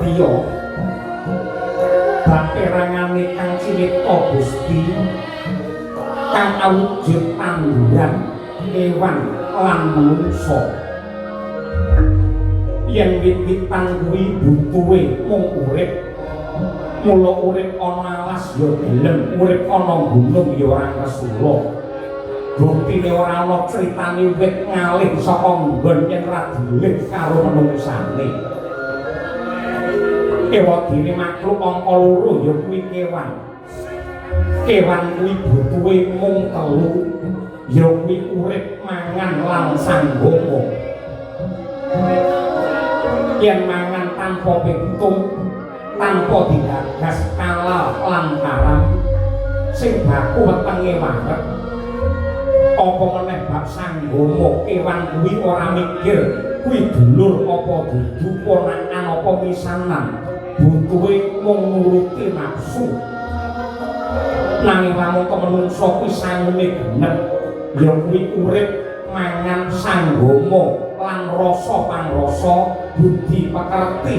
priya baperangane kang cinipta Gusti kang awujud tanduran kewan lan manungsa yen wit-witan kuwi butuhe mung urip mula urip ana alas ya gelem urip ana gunung ya ora kesula buktine ora ana critane wit ngalih saka nggon yen ra dilih karo manungsane ewadine makhluk angka loro ya kuwi kewan kuwi butuhe mung telu ya kuwi urip mangan lan sanggama yen mangan tanpa pitung tanpa digagas kalal lan karam sing baku wetenge wanget apa meneh bab sanggama kewan kuwi ora mikir kuwi dulur apa dudu ponakan apa misanan butuhe mung nuruti nafsu nanging lamun menungsa kuwi sangune genep ya kuwi urip mangan sanggama lan rasa pangrasa budi pekerti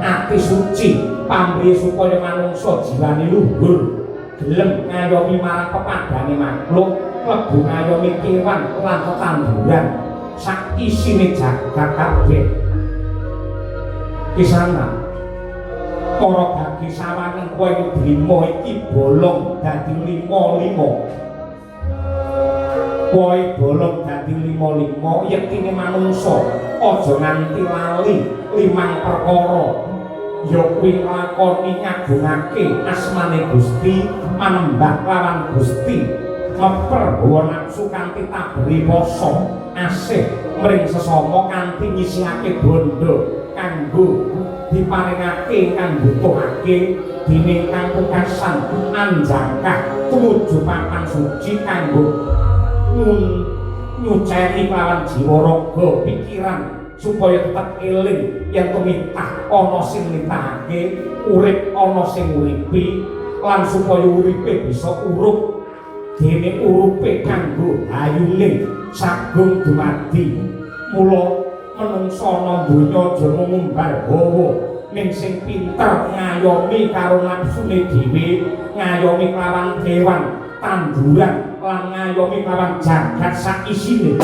ati suci pamrih supaya manungsa jiwane luhur gelem ngayomi marang pepadane makhluk klebu ngayomi kewan lan tetanduran sak isine jagat kabeh kisana para bagi sawangen kowe drima iki bolong dadi 5-5 kowe bolong dadi 5-5 yektine manungsa aja nganti lali 5 perkara ya kuwi nglakoni ngagungake asmane Gusti manembah lawan Gusti meper hawa nafsu kanthi tabri poso asih mring sesama kanthi nyisihake bondo kanggo diparingake kang butuhake dene kang pungkasan anjangkah tumuju papan suci kanggo nyuceni lawan jiwa raga pikiran supaya tetep eling yen tumitah ana sing nitahake urip ana sing uripi lan supaya uripe bisa urup dene urupe kanggo hayuning sagung dumadi mula menungsa ana donya aja ngumbar hawa ning sing pinter ngayomi karo nafsune dhewe ngayomi kelawan kewan tanduran lan ngayomi kelawan jagat sak isine